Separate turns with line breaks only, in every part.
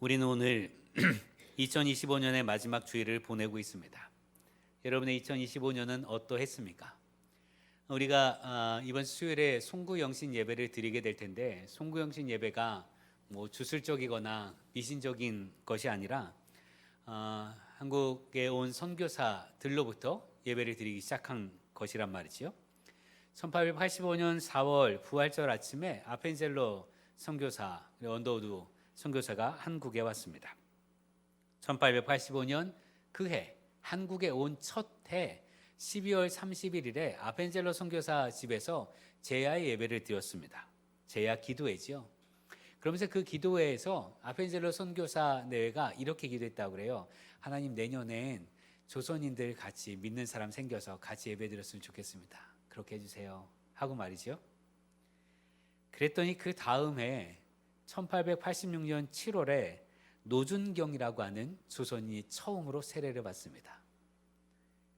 우리는 오늘 2025년의 마지막 주일을 보내고 있습니다. 여러분의 2025년은 어떠했습니까? 우리가 이번 수요일에 송구영신 예배를 드리게 될 텐데, 송구영신 예배가 주술적이거나 미신적인 것이 아니라 한국에 온 선교사들로부터 예배를 드리기 시작한 것이란 말이지요. 1885년 4월 부활절 아침에 아펜젤로 선교사, 언더우드 선교사가 한국에 왔습니다. 1885년 그 해 한국에 온 첫 해 12월 31일에 아펜젤로 선교사 집에서 제야 예배를 드렸습니다. 제야 기도회지요. 그러면서 그 기도회에서 아펜젤로 선교사 내외가 이렇게 기도했다고 그래요. 하나님, 내년엔 조선인들 같이 믿는 사람 생겨서 같이 예배 드렸으면 좋겠습니다. 그렇게 해주세요 하고 말이죠. 그랬더니 그 다음 해 1886년 7월에 노준경이라고 하는 조선인이 처음으로 세례를 받습니다.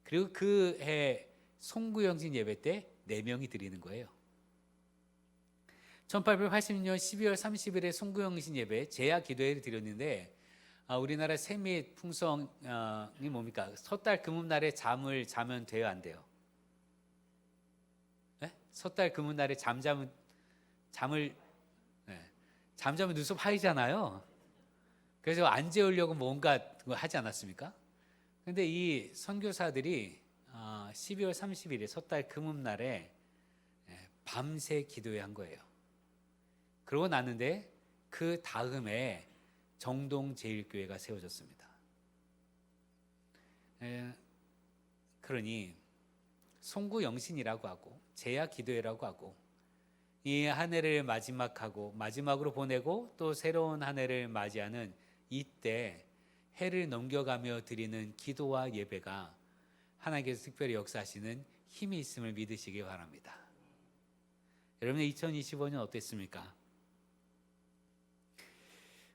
그리고 그 해 송구영신 예배 때 4명이 드리는 거예요. 1880년 12월 30일에 송구영신 예배 제야 기도회를 드렸는데, 우리나라 세미 풍성이 뭡니까? 섣달 금음날에 잠을 자면 돼요, 안 돼요? 네? 섣달 금음날에 잠자면 눈썹 하이잖아요. 그래서 안 재우려고 뭔가 하지 않았습니까? 근데 이 선교사들이 12월 30일에 섣달 금음날에 밤새 기도회 한 거예요. 그러고 났는데 그 다음에 정동제일교회가 세워졌습니다. 그러니 송구영신이라고 하고 제야 기도회라고 하고 이 한 해를 마지막으로 보내고 또 새로운 한 해를 맞이하는 이때 해를 넘겨가며 드리는 기도와 예배가 하나님께서 특별히 역사하시는 힘이 있음을 믿으시기 바랍니다. 여러분의 2025년 어땠습니까?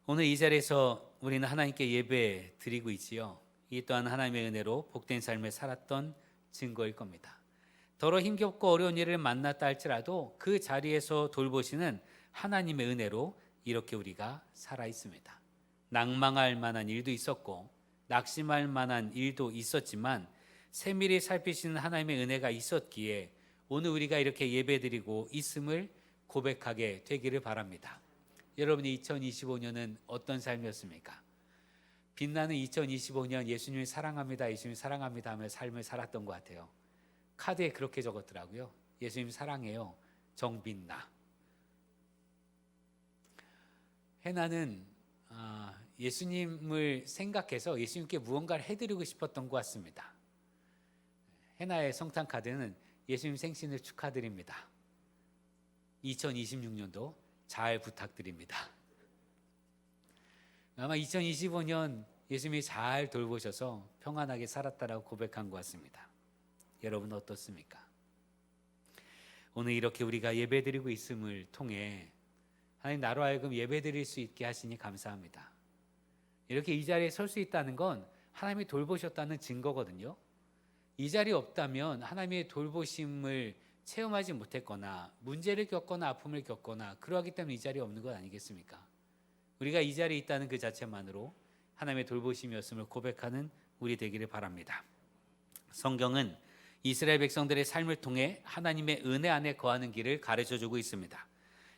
오늘 이 자리에서 우리는 하나님께 예배 드리고 있지요. 이 또한 하나님의 은혜로 복된 삶을 살았던 증거일 겁니다. 더러 힘겹고 어려운 일을 만났다 할지라도 그 자리에서 돌보시는 하나님의 은혜로 이렇게 우리가 살아 있습니다. 낭망할 만한 일도 있었고 낙심할 만한 일도 있었지만 세밀히 살피시는 하나님의 은혜가 있었기에 오늘 우리가 이렇게 예배드리고 있음을 고백하게 되기를 바랍니다. 여러분이 2025년은 어떤 삶이었습니까? 빛나는 2025년 예수님을 사랑합니다, 예수님 사랑합니다 하며 삶을 살았던 것 같아요. 카드에 그렇게 적었더라고요. 예수님 사랑해요, 정빛나. 해나는 예수님을 생각해서 예수님께 무언가를 해드리고 싶었던 것 같습니다. 해나의 성탄 카드는 예수님 생신을 축하드립니다. 2026년도 잘 부탁드립니다. 아마 2025년 예수님이 잘 돌보셔서 평안하게 살았다라고 고백한 것 같습니다. 여러분 어떻습니까? 오늘 이렇게 우리가 예배드리고 있음을 통해 하나님 나로 하여금 예배드릴 수 있게 하시니 감사합니다. 이렇게 이 자리에 설 수 있다는 건 하나님이 돌보셨다는 증거거든요. 이 자리에 없다면 하나님의 돌보심을 체험하지 못했거나 문제를 겪거나 아픔을 겪거나 그러하기 때문에 이 자리에 없는 것 아니겠습니까? 우리가 이 자리에 있다는 그 자체만으로 하나님의 돌보심이었음을 고백하는 우리 되기를 바랍니다. 성경은 이스라엘 백성들의 삶을 통해 하나님의 은혜 안에 거하는 길을 가르쳐주고 있습니다.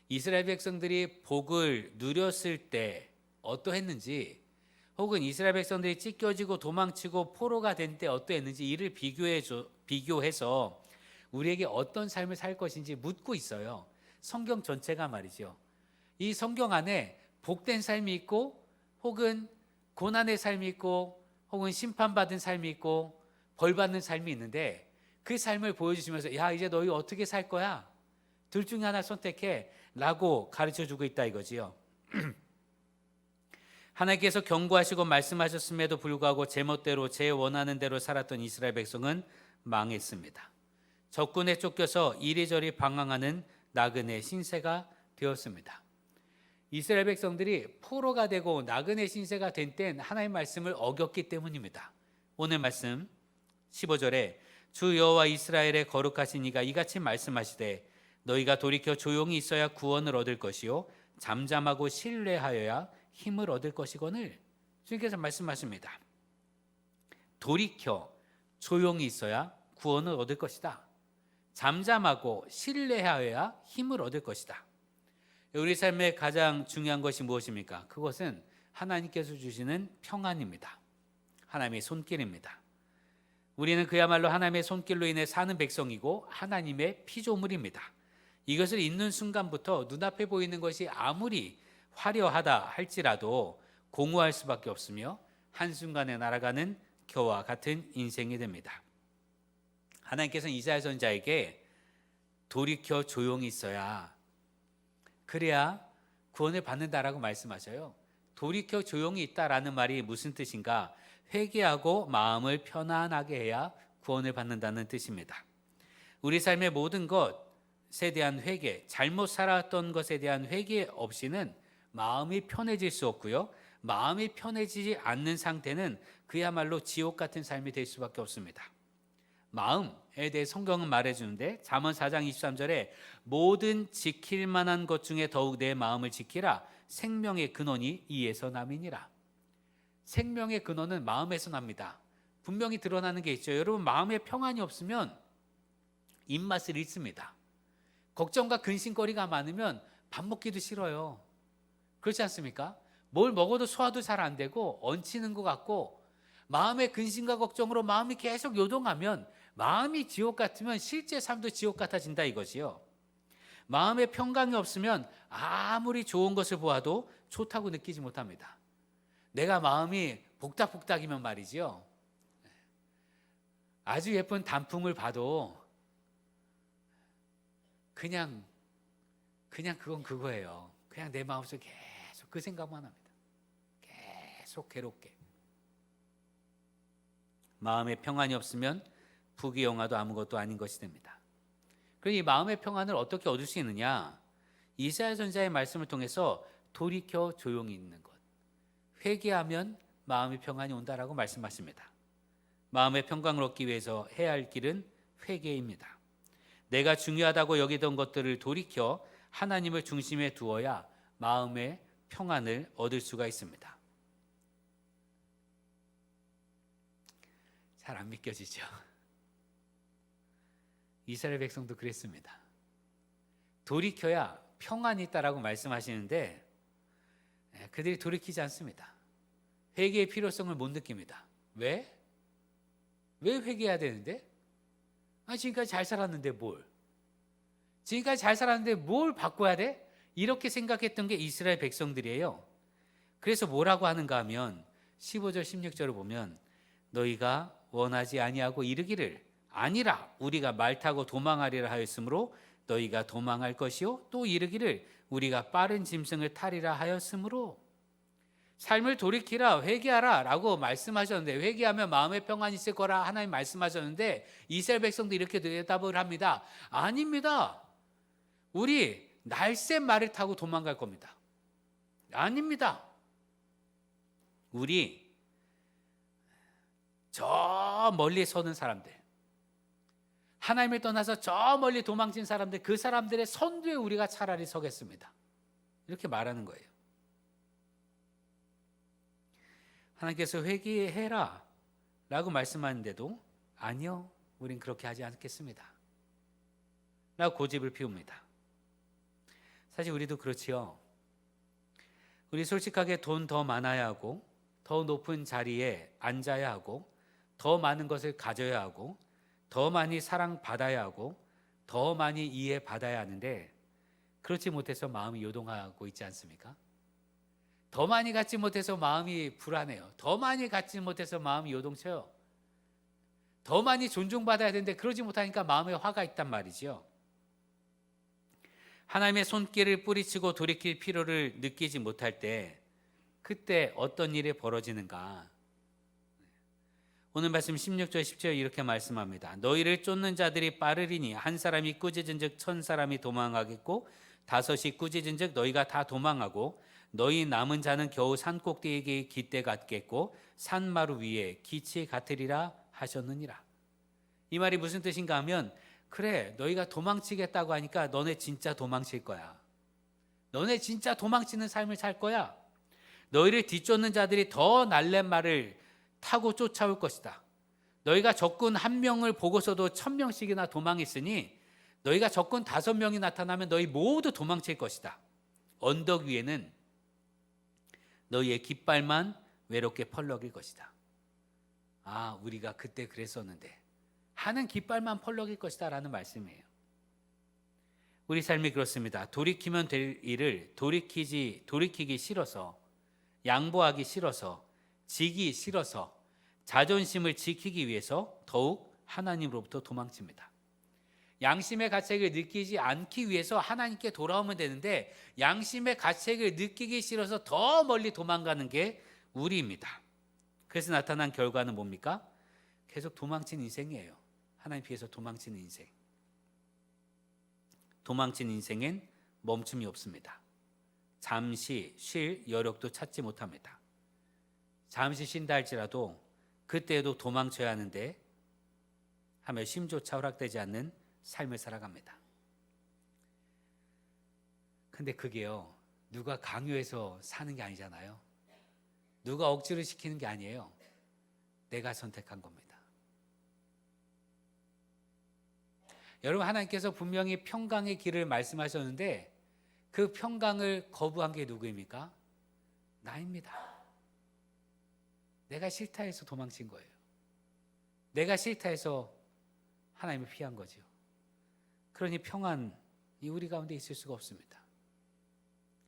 이스라엘 백성들이 복을 누렸을 때 어떠했는지, 혹은 이스라엘 백성들이 찢겨지고 도망치고 포로가 된 때 어떠했는지 이를 비교해서 우리에게 어떤 삶을 살 것인지 묻고 있어요. 성경 전체가 말이죠. 이 성경 안에 복된 삶이 있고, 혹은 고난의 삶이 있고, 혹은 심판받은 삶이 있고, 벌받는 삶이 있는데 그 삶을 보여주시면서 야, 이제 너희 어떻게 살 거야? 둘 중에 하나 선택해 라고 가르쳐주고 있다 이거지요. 하나님께서 경고하시고 말씀하셨음에도 불구하고 제멋대로 제 원하는 대로 살았던 이스라엘 백성은 망했습니다. 적군에 쫓겨서 이리저리 방황하는 나그네 신세가 되었습니다. 이스라엘 백성들이 포로가 되고 나그네 신세가 된 땐 하나님의 말씀을 어겼기 때문입니다. 오늘 말씀 15절에 주 여호와 이스라엘의 거룩하신 이가 이같이 말씀하시되 너희가 돌이켜 조용히 있어야 구원을 얻을 것이요 잠잠하고 신뢰하여야 힘을 얻을 것이거늘 주님께서 말씀하십니다. 돌이켜 조용히 있어야 구원을 얻을 것이다. 잠잠하고 신뢰하여야 힘을 얻을 것이다. 우리 삶의 가장 중요한 것이 무엇입니까? 그것은 하나님께서 주시는 평안입니다. 하나님의 손길입니다. 우리는 그야말로 하나님의 손길로 인해 사는 백성이고 하나님의 피조물입니다. 이것을 읽는 순간부터 눈앞에 보이는 것이 아무리 화려하다 할지라도 공허할 수밖에 없으며 한순간에 날아가는 겨와 같은 인생이 됩니다. 하나님께서는 이사야 선지자에게 돌이켜 조용히 있어야 그래야 구원을 받는다라고 말씀하셔요. 돌이켜 조용히 있다라는 말이 무슨 뜻인가? 회개하고 마음을 편안하게 해야 구원을 받는다는 뜻입니다. 우리 삶의 모든 것에 대한 회개, 잘못 살았던 것에 대한 회개 없이는 마음이 편해질 수 없고요. 마음이 편해지지 않는 상태는 그야말로 지옥 같은 삶이 될 수밖에 없습니다. 마음에 대해 성경은 말해주는데 잠언 4장 23절에 모든 지킬 만한 것 중에 더욱 내 마음을 지키라. 생명의 근원이 이에서 남이니라. 생명의 근원은 마음에서 납니다. 분명히 드러나는 게 있죠. 여러분 마음에 평안이 없으면 입맛을 잃습니다. 걱정과 근심거리가 많으면 밥 먹기도 싫어요. 그렇지 않습니까? 뭘 먹어도 소화도 잘 안 되고 얹히는 것 같고 마음의 근심과 걱정으로 마음이 계속 요동하면 마음이 지옥 같으면 실제 삶도 지옥 같아진다 이것이요. 마음의 평강이 없으면 아무리 좋은 것을 보아도 좋다고 느끼지 못합니다. 내가 마음이 복닥복닥이면 말이죠. 아주 예쁜 단풍을 봐도 그냥 그건 그거예요. 그냥 내 마음속에 계속 그 생각만 합니다. 계속 괴롭게. 마음의 평안이 없으면 부귀영화도 아무것도 아닌 것이 됩니다. 그럼 이 마음의 평안을 어떻게 얻을 수 있느냐? 이사야 선지자의 말씀을 통해서 돌이켜 조용히 있는 것. 회개하면 마음의 평안이 온다라고 말씀하십니다. 마음의 평강을 얻기 위해서 해야 할 길은 회개입니다. 내가 중요하다고 여기던 것들을 돌이켜 하나님을 중심에 두어야 마음의 평안을 얻을 수가 있습니다. 잘 안 믿겨지죠? 이스라엘 백성도 그랬습니다. 돌이켜야 평안이 있다라고 말씀하시는데 그들이 돌이키지 않습니다. 회개의 필요성을 못 느낍니다. 왜? 왜 회개해야 되는데? 지금까지 잘 살았는데 뭘? 지금까지 잘 살았는데 뭘 바꿔야 돼? 이렇게 생각했던 게 이스라엘 백성들이에요. 그래서 뭐라고 하는가 하면 15절 16절을 보면 너희가 원하지 아니하고 이르기를 아니라 우리가 말 타고 도망하리라 하였으므로 너희가 도망할 것이요 또 이르기를 우리가 빠른 짐승을 타리라 하였으므로 삶을 돌이키라 회개하라 라고 말씀하셨는데 회개하면 마음의 평안이 있을 거라 하나님 말씀하셨는데 이스라엘 백성도 이렇게 대답을 합니다. 아닙니다. 우리 날쌘 말을 타고 도망갈 겁니다. 아닙니다. 우리 저 멀리 서는 사람들 하나님을 떠나서 저 멀리 도망친 사람들 그 사람들의 선두에 우리가 차라리 서겠습니다. 이렇게 말하는 거예요. 하나님께서 회개해라 라고 말씀하는데도 아니요 우린 그렇게 하지 않겠습니다 라고 고집을 피웁니다. 사실 우리도 그렇지요. 우리 솔직하게 돈 더 많아야 하고 더 높은 자리에 앉아야 하고 더 많은 것을 가져야 하고 더 많이 사랑받아야 하고 더 많이 이해받아야 하는데 그렇지 못해서 마음이 요동하고 있지 않습니까? 더 많이 갖지 못해서 마음이 불안해요. 더 많이 갖지 못해서 마음이 요동쳐요. 더 많이 존중받아야 되는데 그러지 못하니까 마음에 화가 있단 말이죠. 하나님의 손길을 뿌리치고 돌이킬 필요를 느끼지 못할 때 그때 어떤 일이 벌어지는가? 오늘 말씀 16절 10절 이렇게 말씀합니다. 너희를 쫓는 자들이 빠르리니 한 사람이 꾸짖은즉 1000사람이 도망하겠고 5이 꾸짖은즉 너희가 다 도망하고 너희 남은 자는 겨우 산꼭대기에 깃대 같겠고 산마루 위에 기치 같으리라 하셨느니라. 이 말이 무슨 뜻인가 하면 그래 너희가 도망치겠다고 하니까 너네 진짜 도망칠 거야. 너네 진짜 도망치는 삶을 살 거야. 너희를 뒤쫓는 자들이 더 날랫말을 타고 쫓아올 것이다. 너희가 적군 1명을 보고서도 1000명씩이나 도망했으니 너희가 적군 5명이 나타나면 너희 모두 도망칠 것이다. 언덕 위에는 너희의 깃발만 외롭게 펄럭일 것이다. 아, 우리가 그때 그랬었는데 하는 깃발만 펄럭일 것이다 라는 말씀이에요. 우리 삶이 그렇습니다. 돌이키면 될 일을 돌이키기 싫어서, 양보하기 싫어서, 지기 싫어서, 자존심을 지키기 위해서 더욱 하나님으로부터 도망칩니다. 양심의 가책을 느끼지 않기 위해서 하나님께 돌아오면 되는데 양심의 가책을 느끼기 싫어서 더 멀리 도망가는 게 우리입니다. 그래서 나타난 결과는 뭡니까? 계속 도망친 인생이에요. 하나님 뒤에서 도망치는 인생. 도망친 인생엔 멈춤이 없습니다. 잠시 쉴 여력도 찾지 못합니다. 잠시 쉰다 할지라도 그때에도 도망쳐야 하는데 하며 쉼조차 허락되지 않는 삶을 살아갑니다. 근데 그게요, 누가 강요해서 사는 게 아니잖아요. 누가 억지로 시키는 게 아니에요. 내가 선택한 겁니다. 여러분, 하나님께서 분명히 평강의 길을 말씀하셨는데 그 평강을 거부한 게 누구입니까? 나입니다. 내가 싫다 해서 도망친 거예요. 내가 싫다 해서 하나님을 피한 거죠. 그러니 평안이 우리 가운데 있을 수가 없습니다.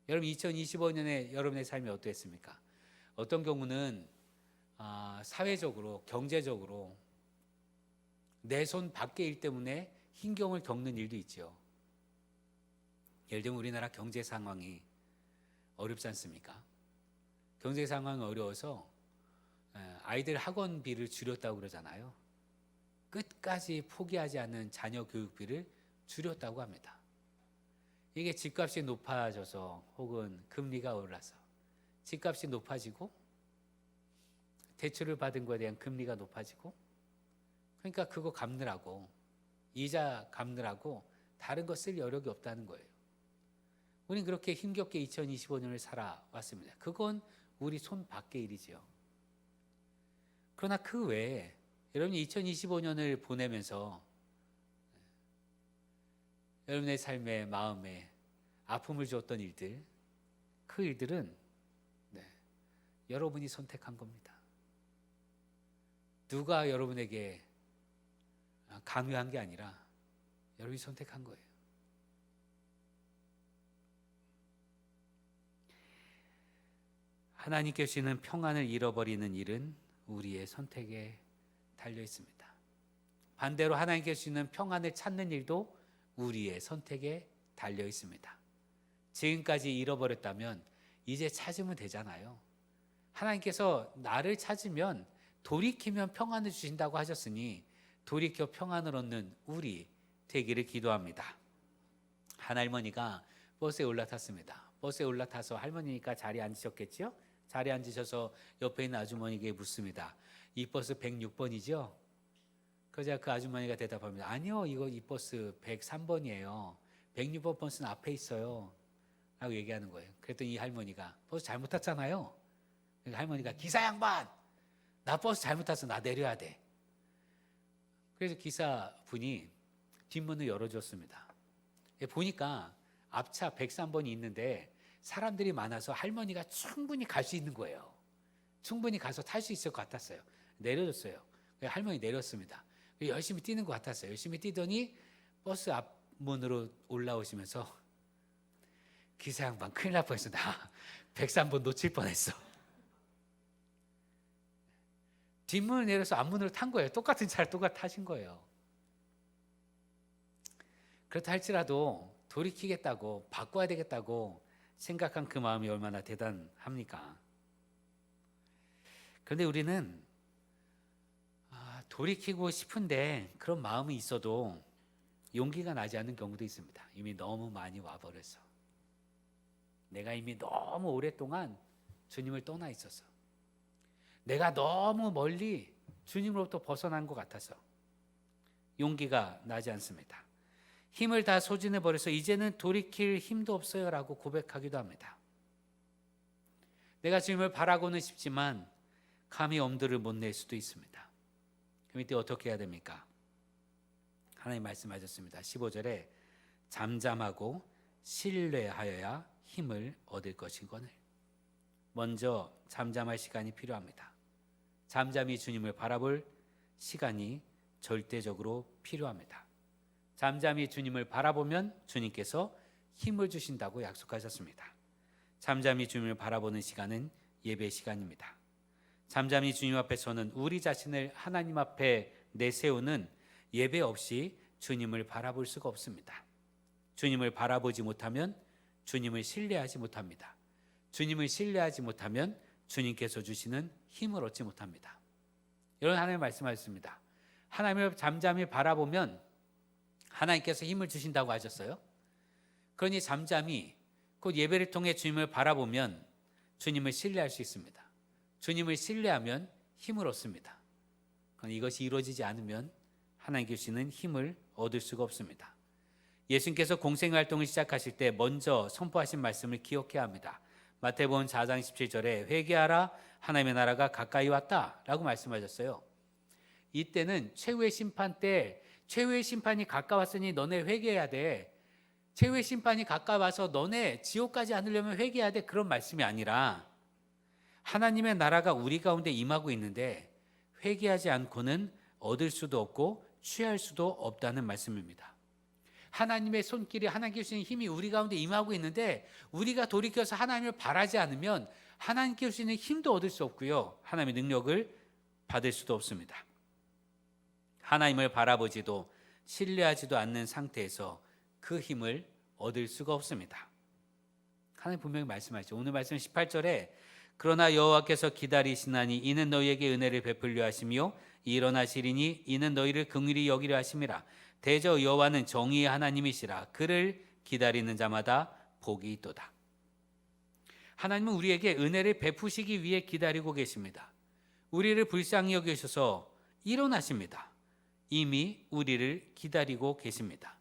여러분, 2025년에 여러분의 삶이 어떠했습니까? 어떤 경우는 사회적으로, 경제적으로 내 손 밖의 일 때문에 힘겨움을 겪는 일도 있죠. 예를 들면 우리나라 경제 상황이 어렵지 않습니까? 경제 상황이 어려워서 아이들 학원비를 줄였다고 그러잖아요. 끝까지 포기하지 않는 자녀 교육비를 줄였다고 합니다. 이게 집값이 높아져서 혹은 금리가 올라서 집값이 높아지고 대출을 받은 거에 대한 금리가 높아지고 그러니까 그거 갚느라고 이자 갚느라고 다른 거 쓸 여력이 없다는 거예요. 우린 그렇게 힘겹게 2025년을 살아왔습니다. 그건 우리 손 밖의 일이지요. 그러나 그 외에 여러분이 2025년을 보내면서 여러분의 삶의 마음에 아픔을 주었던 일들, 그 일들은 여러분이 선택한 겁니다. 누가 여러분에게 강요한 게 아니라 여러분이 선택한 거예요. 하나님께 주시는 평안을 잃어버리는 일은 우리의 선택에 달려 있습니다. 반대로 하나님께 주시는 평안을 찾는 일도 우리의 선택에 달려 있습니다. 지금까지 잃어버렸다면 이제 찾으면 되잖아요. 하나님께서 나를 찾으면 돌이키면 평안을 주신다고 하셨으니 돌이켜 평안을 얻는 우리 되기를 기도합니다. 한 할머니가 버스에 올라탔습니다. 버스에 올라타서 할머니니까 자리에 앉으셨겠죠? 자리에 앉으셔서 옆에 있는 아주머니에게 묻습니다. 이 버스 106번이죠? 그러자 그 아주머니가 대답합니다. 아니요, 이 버스 103번이에요. 106번 버스는 앞에 있어요. 라고 얘기하는 거예요. 그랬더니 이 할머니가 버스 잘못 탔잖아요. 그러니까 할머니가 기사 양반! 나 버스 잘못 탔어. 나 내려야 돼. 그래서 기사분이 뒷문을 열어줬습니다. 보니까 앞차 103번이 있는데 사람들이 많아서 할머니가 충분히 갈 수 있는 거예요. 충분히 가서 탈 수 있을 것 같았어요. 내려줬어요. 할머니 내렸습니다. 열심히 뛰는 것 같았어요. 열심히 뛰더니 버스 앞문으로 올라오시면서 기사 양반 큰일 날 뻔했어. 나 103번 놓칠 뻔했어. 뒷문을 내려서 앞문으로 탄 거예요. 똑같은 차를 타신 거예요. 그렇다 할지라도 돌이키겠다고 바꿔야 되겠다고 생각한 그 마음이 얼마나 대단합니까? 그런데 우리는 돌이키고 싶은데 그런 마음이 있어도 용기가 나지 않는 경우도 있습니다. 이미 너무 많이 와버려서 내가 이미 너무 오랫동안 주님을 떠나 있어서 내가 너무 멀리 주님으로부터 벗어난 것 같아서 용기가 나지 않습니다. 힘을 다 소진해버려서 이제는 돌이킬 힘도 없어요 라고 고백하기도 합니다. 내가 주님을 바라고는 싶지만 감히 엄두를 못 낼 수도 있습니다. 그럼 이때 어떻게 해야 됩니까? 하나님 말씀하셨습니다. 15절에 잠잠하고 신뢰하여야 힘을 얻을 것이거늘. 먼저 잠잠할 시간이 필요합니다. 잠잠히 주님을 바라볼 시간이 절대적으로 필요합니다. 잠잠히 주님을 바라보면 주님께서 힘을 주신다고 약속하셨습니다. 잠잠히 주님을 바라보는 시간은 예배 시간입니다. 잠잠히 주님 앞에서는 우리 자신을 하나님 앞에 내세우는 예배 없이 주님을 바라볼 수가 없습니다. 주님을 바라보지 못하면 주님을 신뢰하지 못합니다. 주님을 신뢰하지 못하면 주님께서 주시는 힘을 얻지 못합니다. 이런 하나님 말씀하셨습니다. 하나님을 잠잠히 바라보면 하나님께서 힘을 주신다고 하셨어요. 그러니 잠잠히 곧 예배를 통해 주님을 바라보면 주님을 신뢰할 수 있습니다. 주님을 신뢰하면 힘을 얻습니다. 그러나 이것이 이루어지지 않으면 하나님께 주시는 힘을 얻을 수가 없습니다. 예수님께서 공생활동을 시작하실 때 먼저 선포하신 말씀을 기억해야 합니다. 마태복음 4장 17절에 회개하라 하나님의 나라가 가까이 왔다 라고 말씀하셨어요. 이때는 최후의 심판 때 최후의 심판이 가까웠으니 너네 회개해야 돼. 최후의 심판이 가까워서 너네 지옥 가지 않으려면 회개해야 돼. 그런 말씀이 아니라 하나님의 나라가 우리 가운데 임하고 있는데 회개하지 않고는 얻을 수도 없고 취할 수도 없다는 말씀입니다. 하나님의 손길이 하나님께 주시는 힘이 우리 가운데 임하고 있는데 우리가 돌이켜서 하나님을 바라지 않으면 하나님께 주시는 힘도 얻을 수 없고요. 하나님의 능력을 받을 수도 없습니다. 하나님을 바라보지도 신뢰하지도 않는 상태에서 그 힘을 얻을 수가 없습니다. 하나님 분명히 말씀하시죠. 오늘 말씀 18절에 그러나 여호와께서 기다리시나니 이는 너희에게 은혜를 베풀려 하시며 일어나시리니 이는 너희를 긍휼히 여기려 하심이라. 대저 여호와는 정의의 하나님이시라. 그를 기다리는 자마다 복이 있도다. 하나님은 우리에게 은혜를 베푸시기 위해 기다리고 계십니다. 우리를 불쌍히 여기셔서 일어나십니다. 이미 우리를 기다리고 계십니다.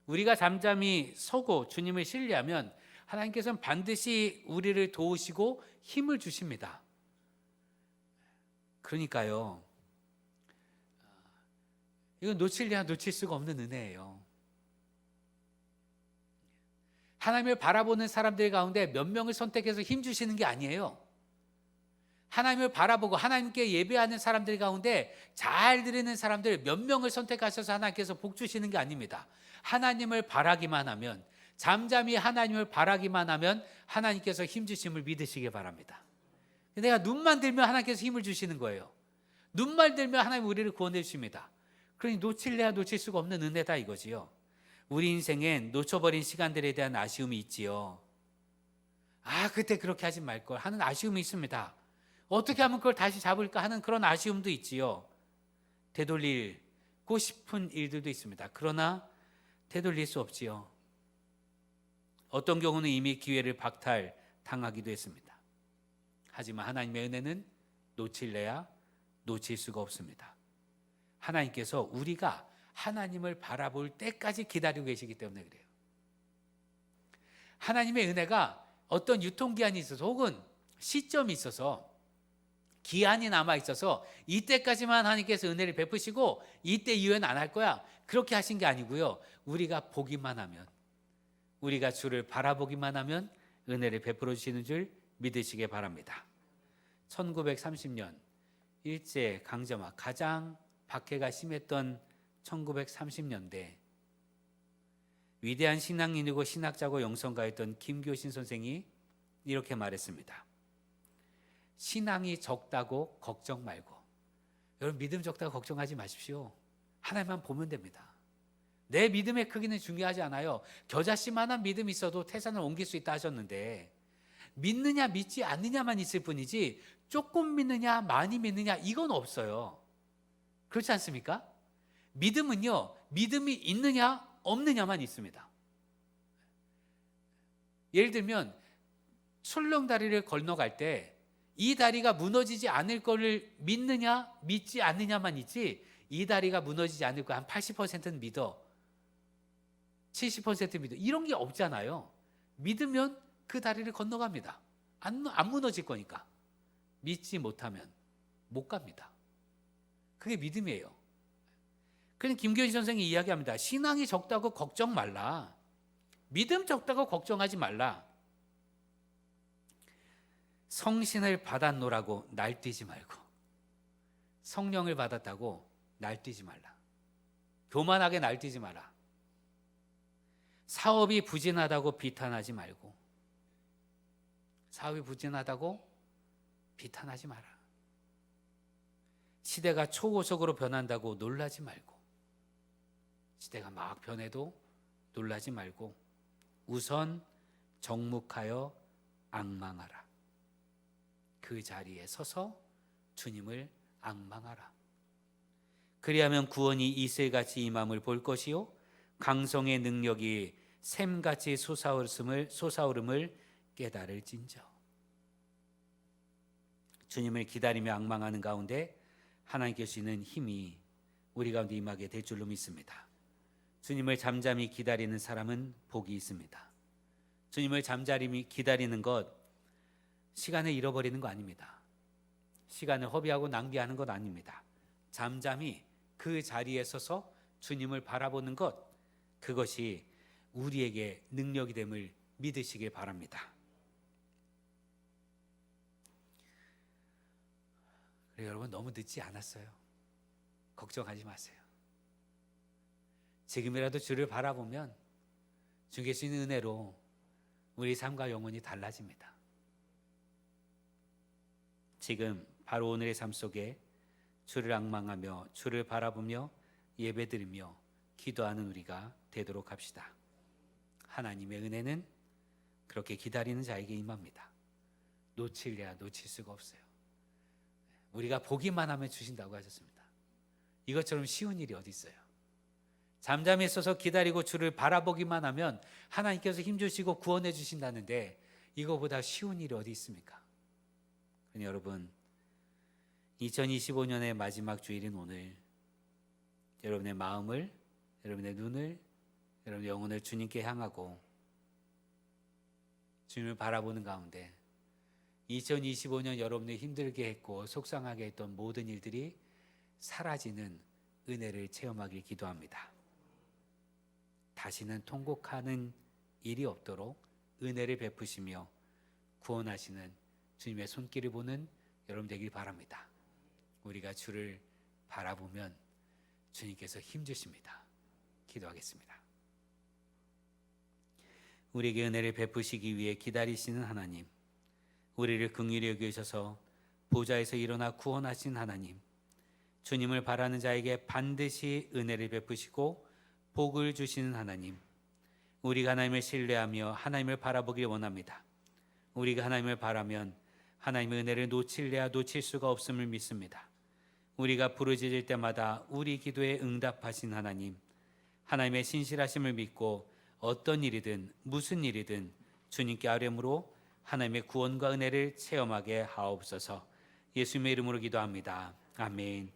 우리가 잠잠히 서고 주님을 신뢰하면 하나님께서는 반드시 우리를 도우시고 힘을 주십니다. 그러니까요, 이건 놓칠 수가 없는 은혜예요. 하나님을 바라보는 사람들 가운데 몇 명을 선택해서 힘 주시는 게 아니에요. 하나님을 바라보고 하나님께 예배하는 사람들 가운데 잘 드리는 사람들 몇 명을 선택하셔서 하나님께서 복 주시는 게 아닙니다. 하나님을 바라기만 하면, 잠잠히 하나님을 바라기만 하면 하나님께서 힘 주심을 믿으시기 바랍니다. 내가 눈만 들면 하나님께서 힘을 주시는 거예요. 눈만 들면 하나님 우리를 구원해 주십니다. 그러니 놓칠래야 놓칠 수가 없는 은혜다 이거지요. 우리 인생엔 놓쳐버린 시간들에 대한 아쉬움이 있지요. 그때 그렇게 하지 말걸 하는 아쉬움이 있습니다. 어떻게 하면 그걸 다시 잡을까 하는 그런 아쉬움도 있지요. 되돌리고 싶은 일들도 있습니다. 그러나 되돌릴 수 없지요. 어떤 경우는 이미 기회를 박탈당하기도 했습니다. 하지만 하나님의 은혜는 놓칠래야 놓칠 수가 없습니다. 하나님께서 우리가 하나님을 바라볼 때까지 기다리고 계시기 때문에 그래요. 하나님의 은혜가 어떤 유통기한이 있어서 혹은 시점이 있어서 기한이 남아있어서 이때까지만 하나님께서 은혜를 베푸시고 이때 이후에는 안 할 거야, 그렇게 하신 게 아니고요. 우리가 보기만 하면, 우리가 주를 바라보기만 하면 은혜를 베풀어 주시는 줄 믿으시기 바랍니다. 1930년 일제강점기 가장 박해가 심했던 1930년대 위대한 신앙인이고 신학자고 영성가였던 김교신 선생이 이렇게 말했습니다. 신앙이 적다고 걱정 말고, 여러분 믿음 적다고 걱정하지 마십시오. 하나님만 보면 됩니다. 내 믿음의 크기는 중요하지 않아요. 겨자씨만한 믿음이 있어도 태산을 옮길 수 있다 하셨는데 믿느냐 믿지 않느냐만 있을 뿐이지 조금 믿느냐 많이 믿느냐 이건 없어요. 그렇지 않습니까? 믿음은요, 믿음이 있느냐 없느냐만 있습니다. 예를 들면 출렁다리를 건너갈 때 이 다리가 무너지지 않을 거를 믿느냐 믿지 않느냐만 있지, 이 다리가 무너지지 않을 거 한 80%는 믿어, 70% 믿어, 이런 게 없잖아요. 믿으면 그 다리를 건너갑니다. 안 무너질 거니까. 믿지 못하면 못 갑니다. 그게 믿음이에요. 그냥 김교진 선생이 이야기합니다. 신앙이 적다고 걱정 말라. 믿음 적다고 걱정하지 말라. 성신을 받았노라고 날뛰지 말고, 성령을 받았다고 날뛰지 말라. 교만하게 날뛰지 마라. 사업이 부진하다고 비탄하지 말고, 사업이 부진하다고 비탄하지 마라. 시대가 초고속으로 변한다고 놀라지 말고, 시대가 막 변해도 놀라지 말고 우선 정묵하여 앙망하라. 그 자리에 서서 주님을 앙망하라. 그리하면 구원이 이슬같이 임함을 볼 것이요 강성의 능력이 샘같이 솟아오름을 깨달을진저. 주님을 기다리며 앙망하는 가운데 하나님께 주시는 힘이 우리 가운데 임하게 될 줄로 믿습니다. 주님을 잠잠히 기다리는 사람은 복이 있습니다. 주님을 잠잠히 기다리는 것, 시간을 잃어버리는 거 아닙니다. 시간을 허비하고 낭비하는 것 아닙니다. 잠잠히 그 자리에 서서 주님을 바라보는 것, 그것이 우리에게 능력이 됨을 믿으시길 바랍니다. 그리고 여러분, 너무 늦지 않았어요. 걱정하지 마세요. 지금이라도 주를 바라보면 주께 주시는 은혜로 우리 삶과 영혼이 달라집니다. 지금 바로 오늘의 삶 속에 주를 앙망하며 주를 바라보며 예배드리며 기도하는 우리가 되도록 합시다. 하나님의 은혜는 그렇게 기다리는 자에게 임합니다. 놓칠래야 놓칠 수가 없어요. 우리가 보기만 하면 주신다고 하셨습니다. 이것처럼 쉬운 일이 어디 있어요? 잠잠히 있어서 기다리고 주를 바라보기만 하면 하나님께서 힘주시고 구원해 주신다는데 이거보다 쉬운 일이 어디 있습니까? 여러분, 2025년의 마지막 주일인 오늘, 여러분의 마음을, 여러분의 눈을, 여러분의 영혼을 주님께 향하고 주님을 바라보는 가운데 2025년 여러분을 힘들게 했고 속상하게 했던 모든 일들이 사라지는 은혜를 체험하길 기도합니다. 다시는 통곡하는 일이 없도록 은혜를 베푸시며 구원하시는 주님의 손길을 보는 여러분 되길 바랍니다. 우리가 주를 바라보면 주님께서 힘주십니다. 기도하겠습니다. 우리에게 은혜를 베푸시기 위해 기다리시는 하나님, 우리를 긍휼히 여기셔서 보좌에서 일어나 구원하신 하나님, 주님을 바라는 자에게 반드시 은혜를 베푸시고 복을 주시는 하나님, 우리가 하나님을 신뢰하며 하나님을 바라보길 원합니다. 우리가 하나님을 바라면 하나님의 은혜를 놓칠래야 놓칠 수가 없음을 믿습니다. 우리가 부르짖을 때마다 우리 기도에 응답하신 하나님, 하나님의 신실하심을 믿고 어떤 일이든 무슨 일이든 주님께 아뢰므로 하나님의 구원과 은혜를 체험하게 하옵소서. 예수님의 이름으로 기도합니다. 아멘.